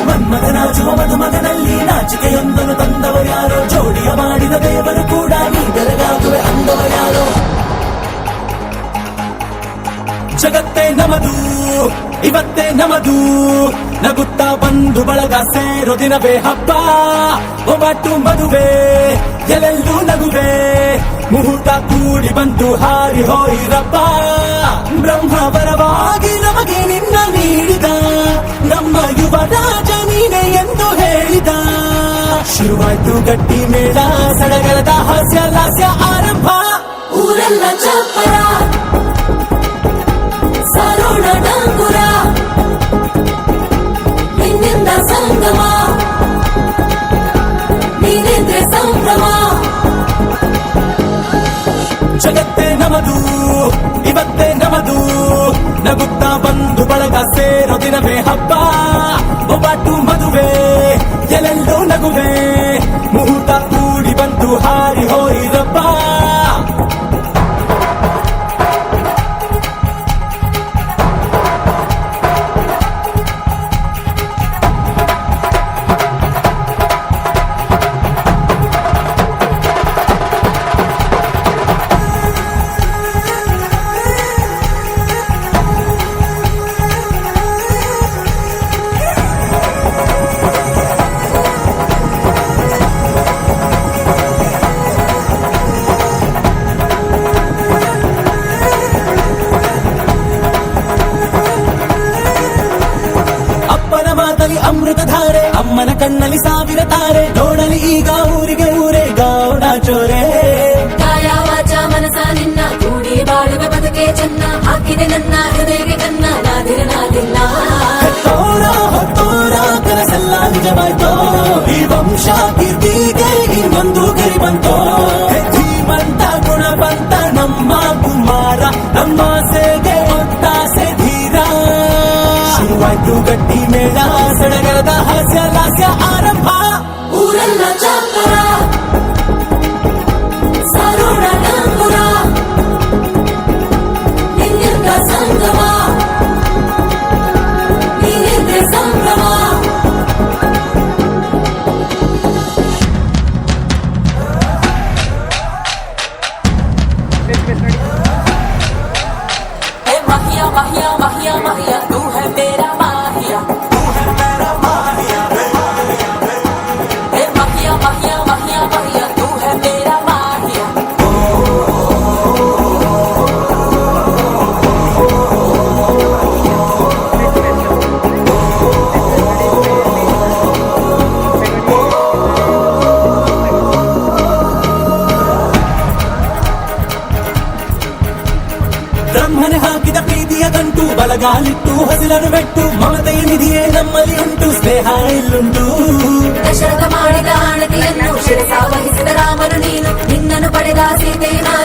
ಮನ್ಮಥನಾಚುವ ಮಧುಮಗನಲ್ಲಿ ನಾಚಿಕೆಯೊಂದನ್ನು ತಂದವರ್ಯಾರೋ, ಜೋಡಿಯ ಮಾಡಿದ ದೇವರು ಕೂಡ ನೀ ಬೆರಗಾಗುವೆ ಅಂದವರ್ಯಾರೋ. ಜಗತ್ತೇ ನಮದು ಇವತ್ತೇ ನಮದು, ನಗುತ್ತಾ ಬಂಧು ಬಳಗ ಸೇರೋ ದಿನವೇ ಹಬ್ಬ. ಒಬ್ಬಟ್ಟು ಮದುವೆ ಎಲ್ಲೆಲ್ಲೂ ನಗುವೆ, ಮುಹೂರ್ತ ಕೂಡಿ ಬಂತು ಹಾರಿ ಹೋಯಿರಪ್ಪ. ಬ್ರಹ್ಮ ವರವಾಗಿ ನಮಗೆ ನಿನ್ನ ನೀಡಿದ, ನಮ್ಮ ಯುವರಾಜ ನೀನೆ ಎಂದು ಹೇಳಿದ. ಶುರುವಾಯ್ತು ಗಟ್ಟಿ ಮೇಳ, ಸಡಗರದ ಹಾಸ್ಯ ಲಾಸ್ಯ ಆರಂಭ. ಊರೆಲ್ಲ ಚಪ್ಪರ ಸಾರೋಣ ಡಂಗುರ, ನಿನ್ನಿಂದ ಸಂಗಮ ನೀನಿದ್ರೆ ಸಂಭ್ರಮ. ಜಗತ್ತೇ ನಮದು ಇವತ್ತೇ ನಮದು, ನಗುತ್ತಾ ಬಂಧು ಬಳಗ ಸೇರೋ ದಿನವೇ ಹಬ್ಬ. ಒಬ್ಬಟ್ಟು ಮದುವೆ ಎಲ್ಲೆಲ್ಲೂ ನಗುವೆ, ಮುಹೂರ್ತ ಕೂಡಿ ಬಂತು ಹಾರಿ ಹೋಯಿರಪ್ಪ. ಅಮೃತಧಾರೆ ಅಮ್ಮನ ಕಣ್ಣಲ್ಲಿ ಸಾವಿರ ತಾರೆ, ನೋಡಲಿ ಈಗ ಊರಿಗೆ ಊರೇ ಗೌಡ ಚೋರೆ. ಕಾಯ ವಾಚ ಮನಸ ನಿನ್ನ ಕೂಡಿ ಬಾಳುವೆ ಬದುಕೆ ಚೆನ್ನ, ಹಾಕಿದೆ ನನ್ನ ಹೃದಯಕ್ಕೆ ಕನ್ನ ನಾದಿರನಾದಿಲ್ಲ. ಹೊತ್ತೋರ ಹೊತ್ತೋರ ಕನಸೆಲ್ಲ ನಿಜವಾಯ್ತೋ, ಈ ವಂಶ ಕೀರ್ತಿಗೆ ಇನ್ನೊಂದು ಗರಿ ಬಂತೋ. ಧೀಮಂತ ಗುಣವಂತ ನಮ್ಮ ಕುಮಾರ, ನಮ್ಮ ಸೇಗೆ ಒತ್ತಾಸೆ ಧೀರ. ಶುರುವಾಯ್ತು ಗಟ್ಟಿ ಮೇಳ, ಸಡಗರದ ಹಾಸ್ಯ ಲಾಸ್ಯ ಆರಂಭ. ಊರೆಲ್ಲ ಚಾಪರ ಸಾರೋಣ ಡಂಗುರ, ನಿನ್ನಿಂದ ಸಂಗಮ ನೀನಿದ್ರೆ ಸಂಭ್ರಮ. हे माहिया माहिया माहिया माहिया, तू है मेरा माहिया. हे माहिया माहिया माहिया माहिया, तू है मेरा माहिया. ಬ್ರಹ್ಮನೆ ಹಾಕಿದ ಪ್ರೀತಿಯ ಗಂಟು, ಬಲಗಾಲಿಟ್ಟು ಹಸಿಲನ್ನು ಬೆಟ್ಟು, ಮಮತೆಯ ನಿಧಿಯೇ ನಮ್ಮಲ್ಲಿ ಉಂಟು, ಸ್ನೇಹ ಇಲ್ಲುಂಟು. ದಶರಥ ಮಾಡಿದ ಆಣತಿಯನ್ನು ಶಿರಸ ವಹಿಸಿದ ರಾಮನು ನೀನು, ನಿನ್ನನ್ನು ಪಡೆದ ಸೀತೆ ನಾನು.